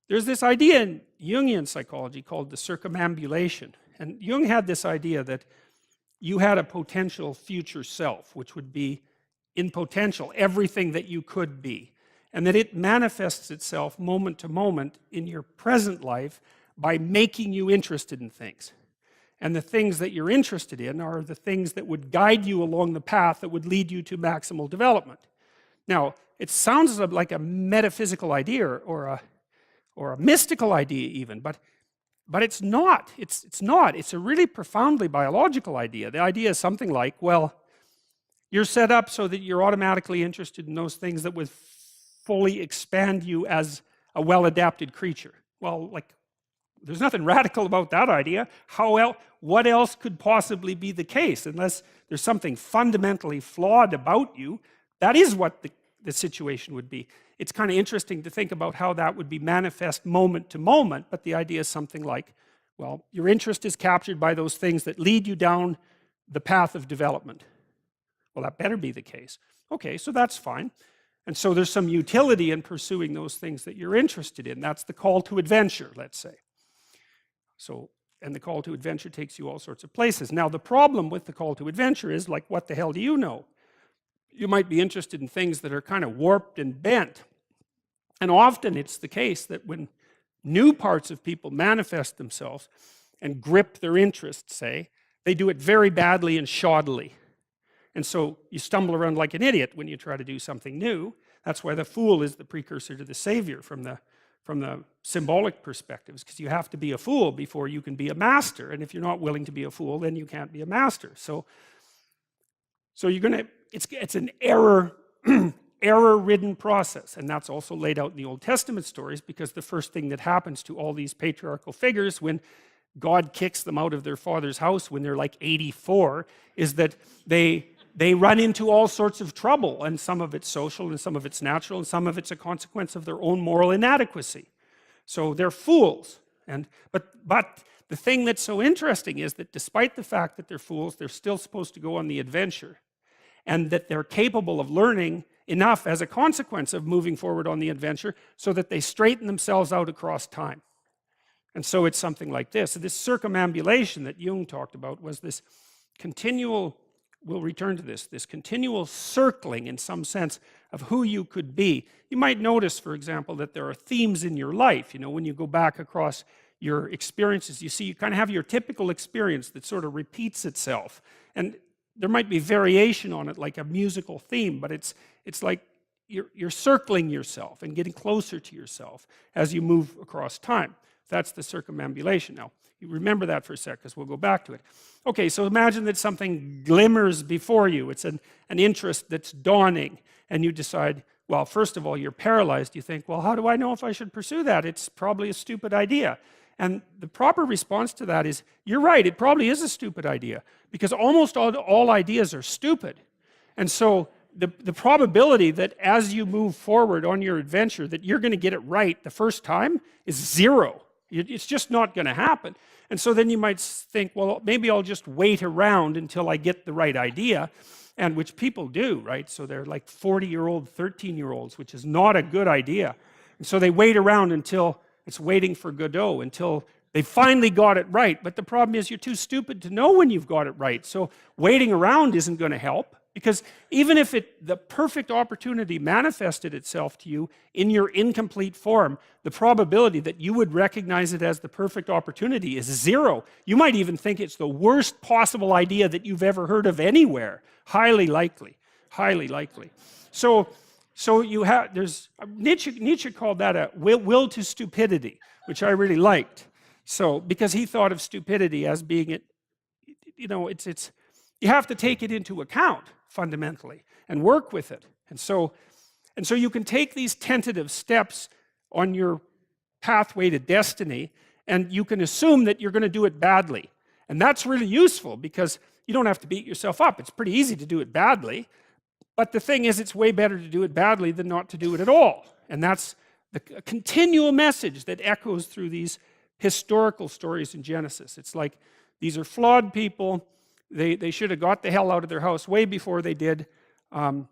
there's this idea in Jungian psychology called the circumambulation. And Jung had this idea that you had a potential future self, which would be in potential everything that you could be. And that it manifests itself moment to moment in your present life by making you interested in things. And the things that you're interested in are the things that would guide you along the path that would lead you to maximal development. Now, it sounds like a metaphysical idea or a mystical idea even, but it's not. It's not. It's a really profoundly biological idea. The idea is something like, well, you're set up so that you're automatically interested in those things that would fully expand you as a well-adapted creature. Well, like, there's nothing radical about that idea. What else could possibly be the case? Unless there's something fundamentally flawed about you, that is what the situation would be. It's kind of interesting to think about how that would be manifest moment to moment, but the idea is something like, well, your interest is captured by those things that lead you down the path of development. Well, that better be the case. Okay, so that's fine. And so there's some utility in pursuing those things that you're interested in. That's the call to adventure, let's say. So, and the call to adventure takes you all sorts of places. Now, the problem with the call to adventure is, like, what the hell do you know? You might be interested in things that are kind of warped and bent. And often it's the case that when new parts of people manifest themselves and grip their interests, say, they do it very badly and shoddily. And so you stumble around like an idiot when you try to do something new. That's why the fool is the precursor to the savior from the symbolic perspectives, because you have to be a fool before you can be a master. And if you're not willing to be a fool, then you can't be a master. So you're gonna, it's an error-ridden process. And that's also laid out in the Old Testament stories, because the first thing that happens to all these patriarchal figures when God kicks them out of their father's house when they're like 84 is that they run into all sorts of trouble, and some of it's social and some of it's natural and some of it's a consequence of their own moral inadequacy. So they're fools. But the thing that's so interesting is that despite the fact that they're fools, they're still supposed to go on the adventure, and that they're capable of learning enough as a consequence of moving forward on the adventure so that they straighten themselves out across time. And so it's something like this. So this circumambulation that Jung talked about was this continual, we'll return to this continual circling in some sense of who you could be. You might notice, for example, that there are themes in your life. You know, when you go back across your experiences, you see you kind of have your typical experience that sort of repeats itself. And there might be variation on it, like a musical theme, but it's like you're circling yourself and getting closer to yourself as you move across time. That's the circumambulation. Now, you remember that for a sec, because we'll go back to it. Okay, so imagine that something glimmers before you. It's an interest that's dawning, and you decide, well, first of all, you're paralyzed. You think, well, how do I know if I should pursue that? It's probably a stupid idea. And the proper response to that is, you're right, it probably is a stupid idea, because almost all ideas are stupid. And so the probability that as you move forward on your adventure that you're going to get it right the first time is zero. It's just not going to happen. And so then you might think, well, maybe I'll just wait around until I get the right idea, and which people do, right? So they're like 40-year-old, 13-year-olds, which is not a good idea. And so they wait around until it's waiting for Godot, until they finally got it right. But the problem is you're too stupid to know when you've got it right. So waiting around isn't going to help, because even if the perfect opportunity manifested itself to you in your incomplete form, the probability that you would recognize it as the perfect opportunity is zero. You might even think it's the worst possible idea that you've ever heard of anywhere. Highly likely. Highly likely. So you have, Nietzsche called that a will to stupidity, which I really liked. So, because he thought of stupidity as being you know, you have to take it into account fundamentally and work with it. And so you can take these tentative steps on your pathway to destiny, and you can assume that you're going to do it badly. And that's really useful, because you don't have to beat yourself up. It's pretty easy to do it badly. But the thing is, it's way better to do it badly than not to do it at all. And that's the continual message that echoes through these historical stories in Genesis. It's like, these are flawed people. They should have got the hell out of their house way before they did. And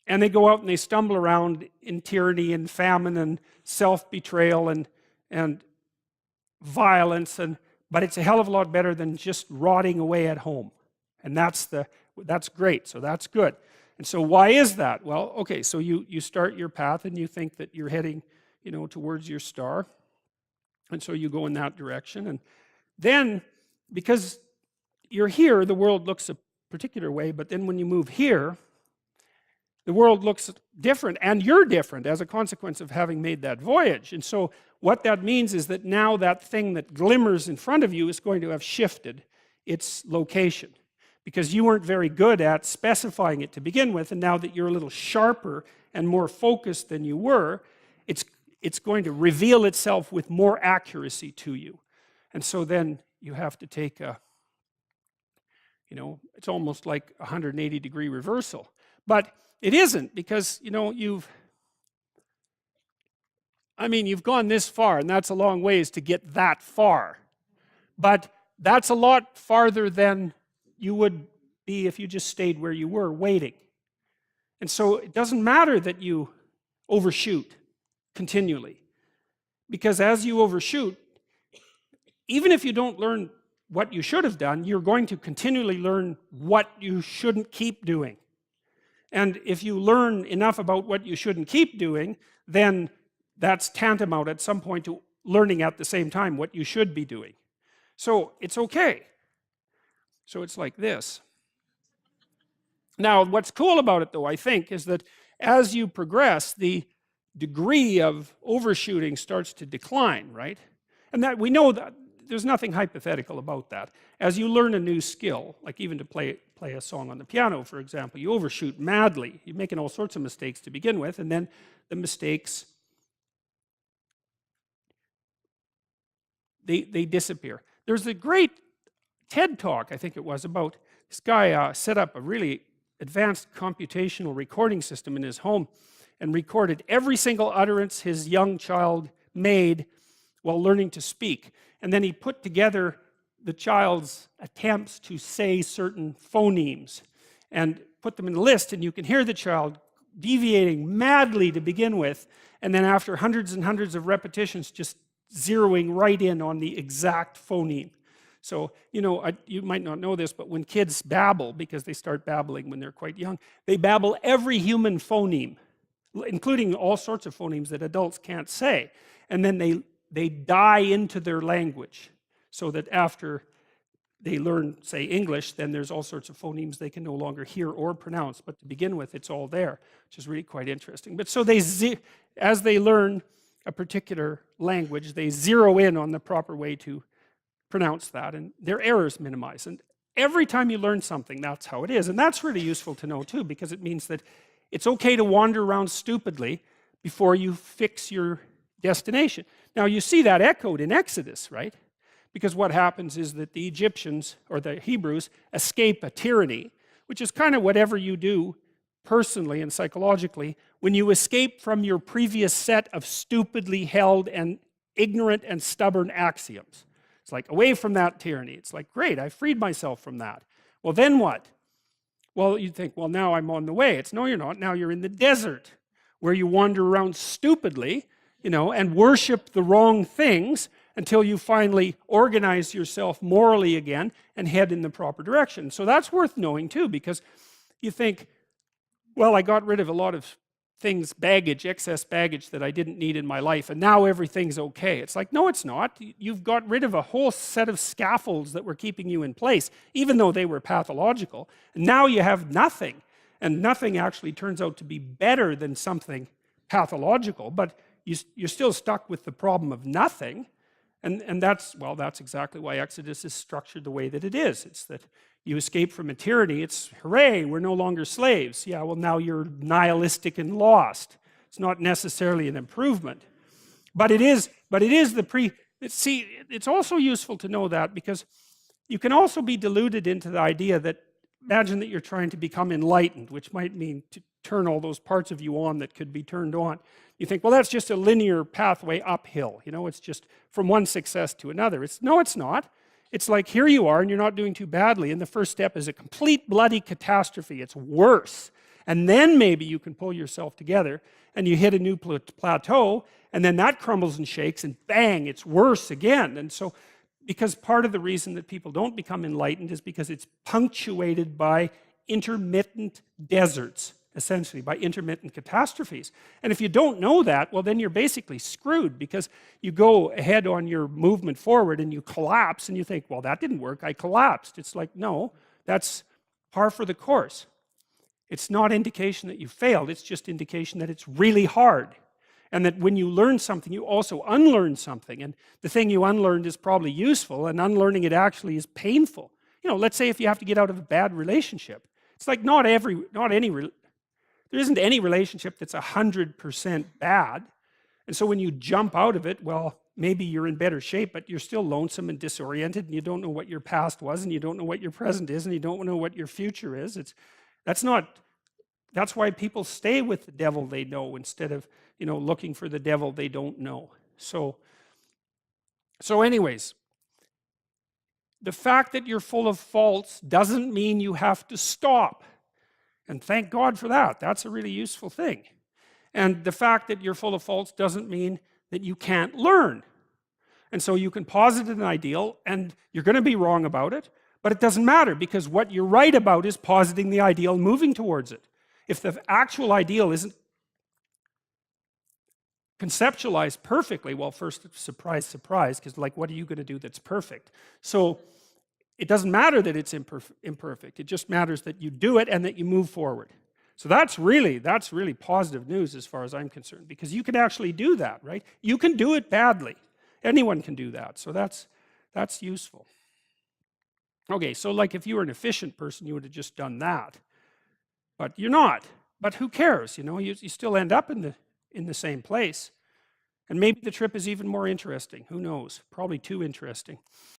they go out and they stumble around in tyranny and famine and self-betrayal. And and violence, but it's a hell of a lot better than just rotting away at home. And that's great, so that's good. And so why is that? Well, okay, so you start your path and you think that you're heading, towards your star. And so you go in that direction. And then, because you're here, the world looks a particular way, but then when you move here, the world looks different, and you're different as a consequence of having made that voyage. And so what that means is that now that thing that glimmers in front of you is going to have shifted its location, because you weren't very good at specifying it to begin with, and now that you're a little sharper and more focused than you were, it's going to reveal itself with more accuracy to you. And so then you have to take it's almost like a 180-degree reversal. But it isn't, because, you've gone this far, and that's a long ways to get that far. But that's a lot farther than you would be if you just stayed where you were, waiting. And so it doesn't matter that you overshoot continually, because as you overshoot, even if you don't learn what you should have done, you're going to continually learn what you shouldn't keep doing. And if you learn enough about what you shouldn't keep doing, then that's tantamount at some point to learning at the same time what you should be doing. So it's okay. So it's like this. Now, what's cool about it, though, I think, is that as you progress, the degree of overshooting starts to decline, right? And that we know that there's nothing hypothetical about that. As you learn a new skill, like even to play a song on the piano, for example, you overshoot madly. You're making all sorts of mistakes to begin with, and then the mistakes, they disappear. There's a great TED talk, I think it was, about this guy set up a really advanced computational recording system in his home and recorded every single utterance his young child made while learning to speak. And then he put together the child's attempts to say certain phonemes and put them in a list, and you can hear the child deviating madly to begin with, and then after hundreds and hundreds of repetitions, just zeroing right in on the exact phoneme. So, you might not know this, but when kids babble, because they start babbling when they're quite young, they babble every human phoneme, including all sorts of phonemes that adults can't say. And then they die into their language, so that after they learn, say, English, then there's all sorts of phonemes they can no longer hear or pronounce. But to begin with, it's all there, which is really quite interesting. But so as they learn a particular language, they zero in on the proper way to pronounce that, and their errors minimize. And every time you learn something, that's how it is. And that's really useful to know, too, because it means that it's okay to wander around stupidly before you fix your destination. Now, you see that echoed in Exodus, right? Because what happens is that the Egyptians, or the Hebrews, escape a tyranny, which is kind of whatever you do personally and psychologically when you escape from your previous set of stupidly held and ignorant and stubborn axioms. It's like, away from that tyranny. It's like, great, I freed myself from that. Well, then what? Well, you think, well, now I'm on the way. It's, no, you're not. Now you're in the desert, where you wander around stupidly, and worship the wrong things until you finally organize yourself morally again and head in the proper direction. So that's worth knowing, too, because you think, well, I got rid of a lot of things, excess baggage that I didn't need in my life, and now everything's okay. It's like, no, it's not. You've got rid of a whole set of scaffolds that were keeping you in place, even though they were pathological. And now you have nothing, and nothing actually turns out to be better than something pathological, but you're still stuck with the problem of nothing. And that's exactly why Exodus is structured the way that it is. It's that you escape from a tyranny. It's, hooray, we're no longer slaves. Yeah, well, now you're nihilistic and lost. It's not necessarily an improvement. But it is it's also useful to know that, because you can also be deluded into the idea that, imagine that you're trying to become enlightened, which might mean to turn all those parts of you on that could be turned on. You think, well, that's just a linear pathway uphill. It's just from one success to another. No, it's not. It's like, here you are, and you're not doing too badly, and the first step is a complete bloody catastrophe. It's worse. and then maybe you can pull yourself together and you hit a new plateau, and then that crumbles and shakes, and bang, it's worse again. And so, because part of the reason that people don't become enlightened is because it's punctuated by intermittent deserts, essentially, by intermittent catastrophes. And if you don't know that, well, then you're basically screwed, because you go ahead on your movement forward and you collapse and you think, well, that didn't work, I collapsed. It's like, no, that's par for the course. It's not indication that you failed, it's just indication that it's really hard. And that when you learn something, you also unlearn something. And the thing you unlearned is probably useful, and unlearning it actually is painful. You know, let's say if you have to get out of a bad relationship. It's like there isn't any relationship that's 100% bad. And so when you jump out of it, well, maybe you're in better shape, but you're still lonesome and disoriented, and you don't know what your past was, and you don't know what your present is, and you don't know what your future is. That's why people stay with the devil they know instead of, you know, looking for the devil they don't know. So anyways, the fact that you're full of faults doesn't mean you have to stop. And thank God for that. That's a really useful thing. And the fact that you're full of faults doesn't mean that you can't learn. And so you can posit an ideal, and you're going to be wrong about it, but it doesn't matter, because what you're right about is positing the ideal, moving towards it. If the actual ideal isn't conceptualized perfectly, well, first, surprise, surprise, because like, what are you going to do that's perfect? So it doesn't matter that it's imperfect. It just matters that you do it and that you move forward. So that's really positive news as far as I'm concerned, because you can actually do that, right? You can do it badly. Anyone can do that. So that's useful. Okay, so like if you were an efficient person, you would have just done that. But you're not. But who cares? You know, you still end up in the same place. And maybe the trip is even more interesting. Who knows? Probably too interesting.